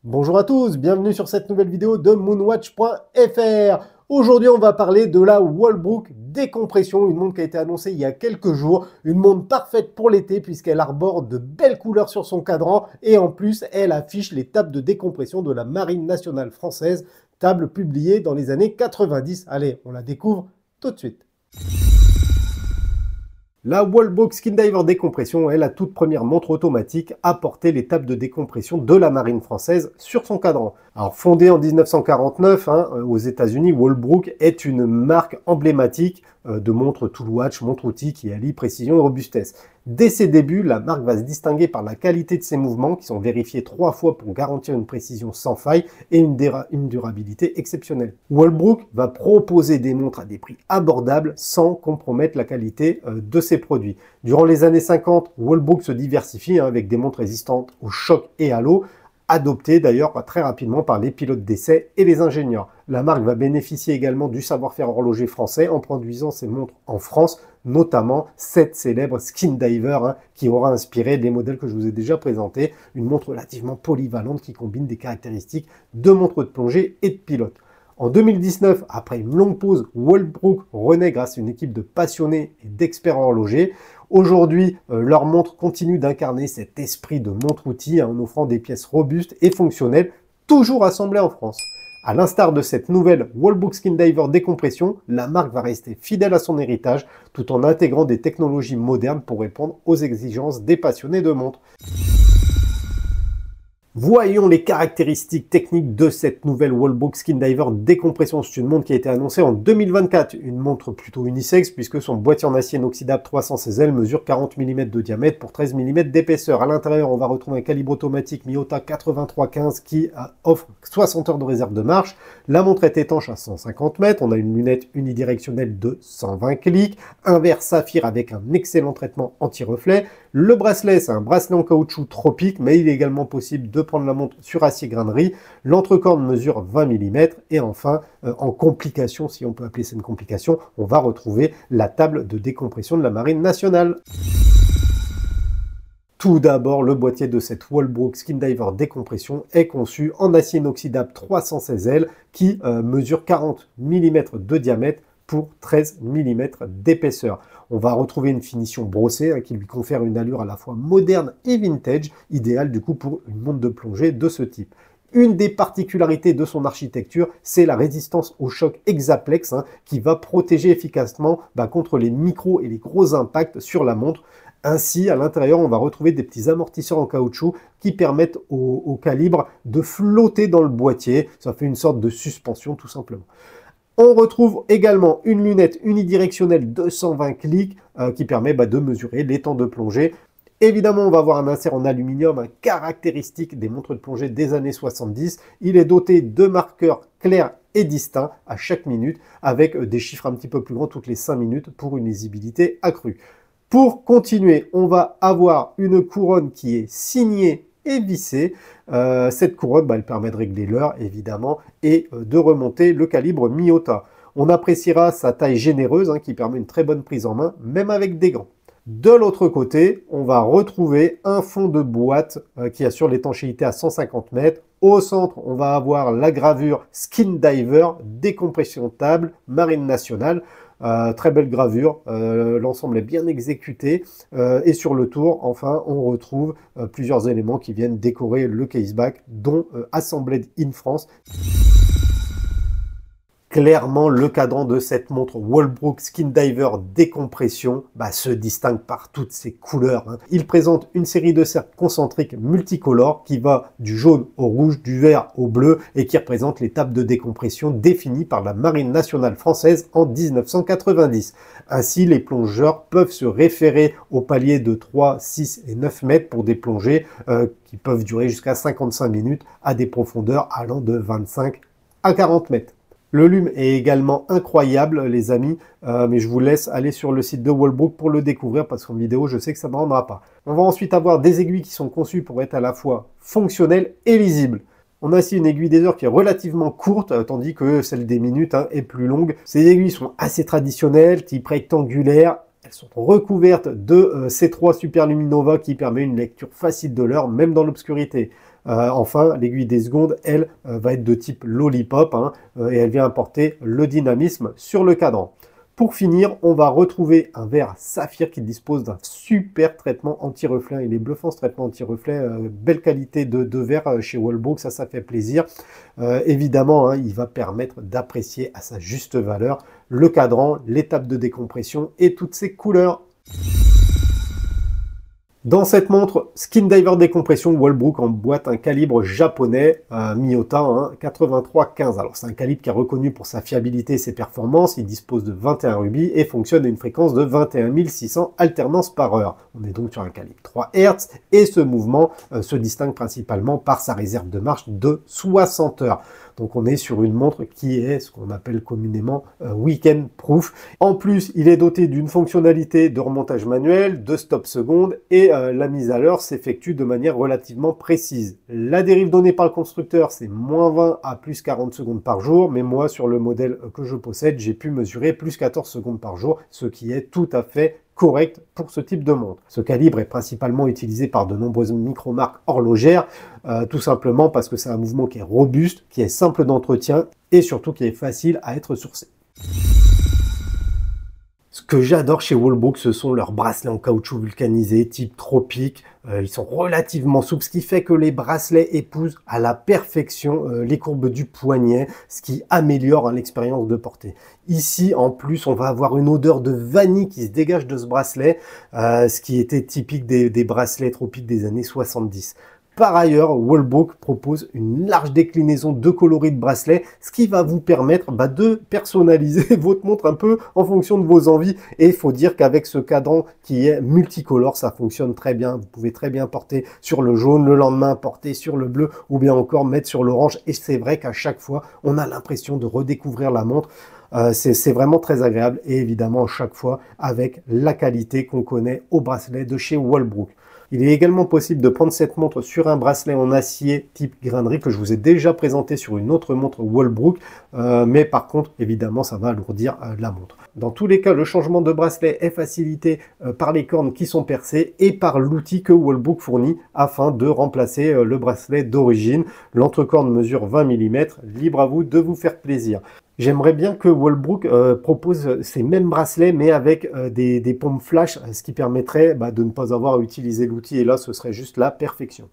Bonjour à tous, bienvenue sur cette nouvelle vidéo de moonwatch.fr. Aujourd'hui, on va parler de la Wallbrook Décompression, une montre qui a été annoncée il y a quelques jours, une montre parfaite pour l'été puisqu'elle arbore de belles couleurs sur son cadran et en plus, elle affiche les tables de décompression de la Marine nationale française, tables publiées dans les années 90. Allez, on la découvre tout de suite. La Wallbrook Skin Diver Décompression est la toute première montre automatique à porter les tables de décompression de la marine française sur son cadran. Alors fondée en 1949 aux États-Unis, Wallbrook est une marque emblématique de montres tool watch, montre-outil qui allie précision et robustesse. Dès ses débuts, la marque va se distinguer par la qualité de ses mouvements qui sont vérifiés 3 fois pour garantir une précision sans faille et une durabilité exceptionnelle. Wallbrook va proposer des montres à des prix abordables sans compromettre la qualité de ses produits. Durant les années 50, Wallbrook se diversifie avec des montres résistantes au choc et à l'eau, adoptées d'ailleurs très rapidement par les pilotes d'essai et les ingénieurs. La marque va bénéficier également du savoir-faire horloger français en produisant ses montres en France, notamment cette célèbre Skin Diver qui aura inspiré des modèles que je vous ai déjà présentés, une montre relativement polyvalente qui combine des caractéristiques de montre de plongée et de pilote. En 2019, après une longue pause, Wallbrook renaît grâce à une équipe de passionnés et d'experts horlogers. Aujourd'hui, leur montre continue d'incarner cet esprit de montre-outil en offrant des pièces robustes et fonctionnelles, toujours assemblées en France. À l'instar de cette nouvelle Wallbrook Skin Diver Décompression, la marque va rester fidèle à son héritage tout en intégrant des technologies modernes pour répondre aux exigences des passionnés de montres. Voyons les caractéristiques techniques de cette nouvelle Wallbrook Skin Diver Décompression. C'est une montre qui a été annoncée en 2024. Une montre plutôt unisexe puisque son boîtier en acier inoxydable 316L mesure 40 mm de diamètre pour 13 mm d'épaisseur. À l'intérieur, on va retrouver un calibre automatique Miyota 8315 qui offre 60 heures de réserve de marche. La montre est étanche à 150 mètres. On a une lunette unidirectionnelle de 120 clics, un verre saphir avec un excellent traitement anti-reflet. Le bracelet, c'est un bracelet en caoutchouc tropique, mais il est également possible de prendre la montre sur acier grainerie. L'entrecorne mesure 20 mm. Et enfin, en complication, si on peut appeler ça une complication, on va retrouver la table de décompression de la Marine nationale. Tout d'abord, le boîtier de cette Wallbrook Skin Diver Décompression est conçu en acier inoxydable 316L qui mesure 40 mm de diamètre pour 13 mm d'épaisseur. On va retrouver une finition brossée qui lui confère une allure à la fois moderne et vintage, idéale du coup pour une montre de plongée de ce type. Une des particularités de son architecture, c'est la résistance au choc Hexaplex qui va protéger efficacement contre les micros et les gros impacts sur la montre. Ainsi, à l'intérieur, on va retrouver des petits amortisseurs en caoutchouc qui permettent au calibre de flotter dans le boîtier. Ça fait une sorte de suspension tout simplement. On retrouve également une lunette unidirectionnelle de 120 clics qui permet de mesurer les temps de plongée. Évidemment, on va avoir un insert en aluminium caractéristique des montres de plongée des années 70. Il est doté de marqueurs clairs et distincts à chaque minute avec des chiffres un petit peu plus grands toutes les 5 minutes pour une lisibilité accrue. Pour continuer, on va avoir une couronne qui est signée et vissée. Cette couronne, elle permet de régler l'heure, évidemment, et de remonter le calibre Miyota. On appréciera sa taille généreuse, qui permet une très bonne prise en main, même avec des gants. De l'autre côté, on va retrouver un fond de boîte qui assure l'étanchéité à 150 mètres. Au centre, on va avoir la gravure Skin Diver, décompression table, Marine nationale. Très belle gravure, l'ensemble est bien exécuté et sur le tour, enfin, on retrouve plusieurs éléments qui viennent décorer le caseback, dont Assembled in France. Clairement, le cadran de cette montre Wallbrook Skin Diver Décompression se distingue par toutes ses couleurs. Il présente une série de cercles concentriques multicolores qui va du jaune au rouge, du vert au bleu et qui représente les tables de décompression définies par la Marine nationale française en 1990. Ainsi, les plongeurs peuvent se référer aux paliers de 3, 6 et 9 mètres pour des plongées qui peuvent durer jusqu'à 55 minutes à des profondeurs allant de 25 à 40 mètres. Le lume est également incroyable, les amis, mais je vous laisse aller sur le site de Wallbrook pour le découvrir parce qu'en vidéo, je sais que ça ne me rendra pas. On va ensuite avoir des aiguilles qui sont conçues pour être à la fois fonctionnelles et lisibles. On a ainsi une aiguille des heures qui est relativement courte, tandis que celle des minutes est plus longue. Ces aiguilles sont assez traditionnelles, type rectangulaire. Elles sont recouvertes de C3 Super Luminova qui permet une lecture facile de l'heure, même dans l'obscurité. Enfin, l'aiguille des secondes, elle, va être de type lollipop, hein, et elle vient apporter le dynamisme sur le cadran. Pour finir, on va retrouver un verre saphir qui dispose d'un super traitement anti-reflet. Il est bluffant ce traitement anti-reflet, belle qualité de verre chez Wallbrook, ça fait plaisir. Évidemment, hein, il va permettre d'apprécier à sa juste valeur le cadran, l'étape de décompression et toutes ses couleurs. Dans cette montre Skin Diver décompression, Wallbrook emboîte un calibre japonais Miyota, hein, 83-15. Alors c'est un calibre qui est reconnu pour sa fiabilité et ses performances. Il dispose de 21 rubis et fonctionne à une fréquence de 21 600 alternances par heure. On est donc sur un calibre 3 Hz et ce mouvement se distingue principalement par sa réserve de marche de 60 heures. Donc on est sur une montre qui est ce qu'on appelle communément weekend proof. En plus, il est doté d'une fonctionnalité de remontage manuel, de stop seconde et la mise à l'heure s'effectue de manière relativement précise. La dérive donnée par le constructeur, c'est moins 20 à plus 40 secondes par jour, mais moi sur le modèle que je possède, j'ai pu mesurer plus 14 secondes par jour, ce qui est tout à fait correct pour ce type de montre. Ce calibre est principalement utilisé par de nombreuses micro-marques horlogères, tout simplement parce que c'est un mouvement qui est robuste, qui est simple d'entretien et surtout qui est facile à être sourcé. Ce que j'adore chez Wallbrook, ce sont leurs bracelets en caoutchouc vulcanisé type tropique. Ils sont relativement souples, ce qui fait que les bracelets épousent à la perfection les courbes du poignet, ce qui améliore hein, l'expérience de portée. Ici, en plus, on va avoir une odeur de vanille qui se dégage de ce bracelet, ce qui était typique des bracelets tropiques des années 70. Par ailleurs, Wallbrook propose une large déclinaison de coloris de bracelets, ce qui va vous permettre de personnaliser votre montre un peu en fonction de vos envies. Et il faut dire qu'avec ce cadran qui est multicolore, ça fonctionne très bien. Vous pouvez très bien porter sur le jaune, le lendemain porter sur le bleu ou bien encore mettre sur l'orange. Et c'est vrai qu'à chaque fois, on a l'impression de redécouvrir la montre. C'est vraiment très agréable et évidemment à chaque fois avec la qualité qu'on connaît au bracelet de chez Wallbrook. Il est également possible de prendre cette montre sur un bracelet en acier type grainerie que je vous ai déjà présenté sur une autre montre Wallbrook, mais par contre, évidemment, ça va alourdir la montre. Dans tous les cas, le changement de bracelet est facilité par les cornes qui sont percées et par l'outil que Wallbrook fournit afin de remplacer le bracelet d'origine. L'entrecorne mesure 20 mm, libre à vous de vous faire plaisir. J'aimerais bien que Wallbrook propose ces mêmes bracelets, mais avec des pompes flash, ce qui permettrait de ne pas avoir à utiliser l'outil, et là, ce serait juste la perfection.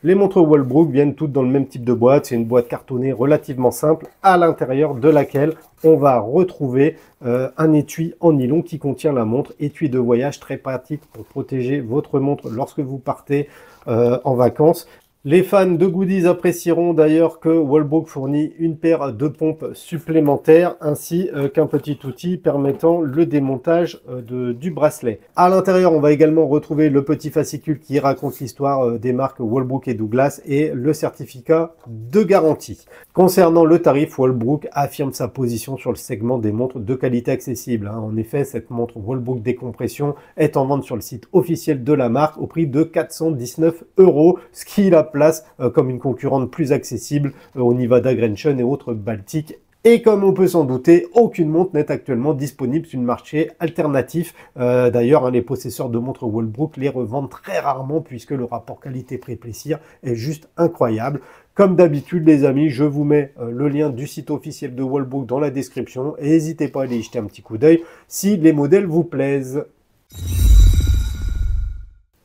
Les montres Wallbrook viennent toutes dans le même type de boîte, c'est une boîte cartonnée relativement simple, à l'intérieur de laquelle on va retrouver un étui en nylon qui contient la montre, étui de voyage très pratique pour protéger votre montre lorsque vous partez en vacances. Les fans de goodies apprécieront d'ailleurs que Wallbrook fournit une paire de pompes supplémentaires ainsi qu'un petit outil permettant le démontage du bracelet. À l'intérieur, on va également retrouver le petit fascicule qui raconte l'histoire des marques Wallbrook et Douglas et le certificat de garantie. Concernant le tarif, Wallbrook affirme sa position sur le segment des montres de qualité accessible. En effet, cette montre Wallbrook décompression est en vente sur le site officiel de la marque au prix de 419 €, ce qui la place comme une concurrente plus accessible au Nevada Grenchen et autres Baltiques. Et comme on peut s'en douter, aucune montre n'est actuellement disponible sur le marché alternatif. D'ailleurs, les possesseurs de montres Wallbrook les revendent très rarement puisque le rapport qualité-prix-plaisir est juste incroyable. Comme d'habitude, les amis, je vous mets le lien du site officiel de Wallbrook dans la description et n'hésitez pas à aller y jeter un petit coup d'œil si les modèles vous plaisent.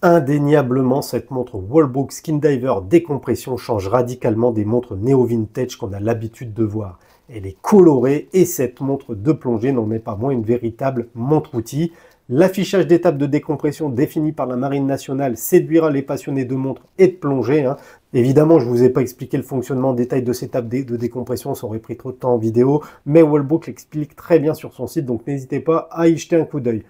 Indéniablement, cette montre Wallbrook Skin Diver décompression change radicalement des montres néo-vintage qu'on a l'habitude de voir. Elle est colorée et cette montre de plongée n'en est pas moins une véritable montre-outil. L'affichage d'étapes de décompression défini par la Marine nationale séduira les passionnés de montres et de plongée. Évidemment, je ne vous ai pas expliqué le fonctionnement en détail de cette étape de décompression, ça aurait pris trop de temps en vidéo, mais Wallbrook l'explique très bien sur son site, donc n'hésitez pas à y jeter un coup d'œil.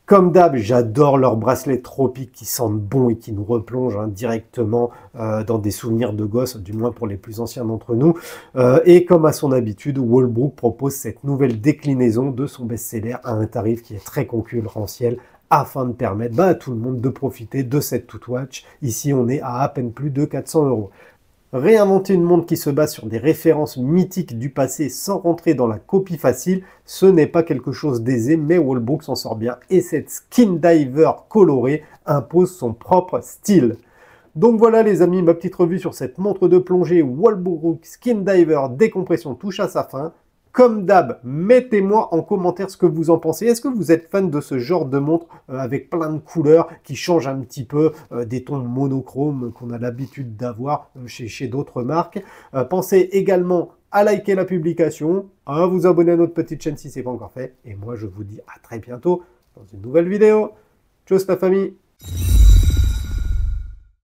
Comme d'hab, j'adore leurs bracelets tropiques qui sentent bon et qui nous replongent directement dans des souvenirs de gosse, du moins pour les plus anciens d'entre nous. Et comme à son habitude, Wallbrook propose cette nouvelle déclinaison de son best-seller à un tarif qui est très concurrentiel afin de permettre à tout le monde de profiter de cette TwoWatch. Ici, on est à peine plus de 400 €. Réinventer une montre qui se base sur des références mythiques du passé sans rentrer dans la copie facile, ce n'est pas quelque chose d'aisé, mais Wallbrook s'en sort bien et cette Skin Diver colorée impose son propre style. Donc voilà les amis, ma petite revue sur cette montre de plongée Walbrook Skin Diver décompression touche à sa fin. Comme d'hab, mettez-moi en commentaire ce que vous en pensez. Est-ce que vous êtes fan de ce genre de montre avec plein de couleurs qui changent un petit peu des tons monochromes qu'on a l'habitude d'avoir chez d'autres marques? Pensez également à liker la publication, à vous abonner à notre petite chaîne si ce n'est pas encore fait. Et moi, je vous dis à très bientôt dans une nouvelle vidéo. Tchuss la famille!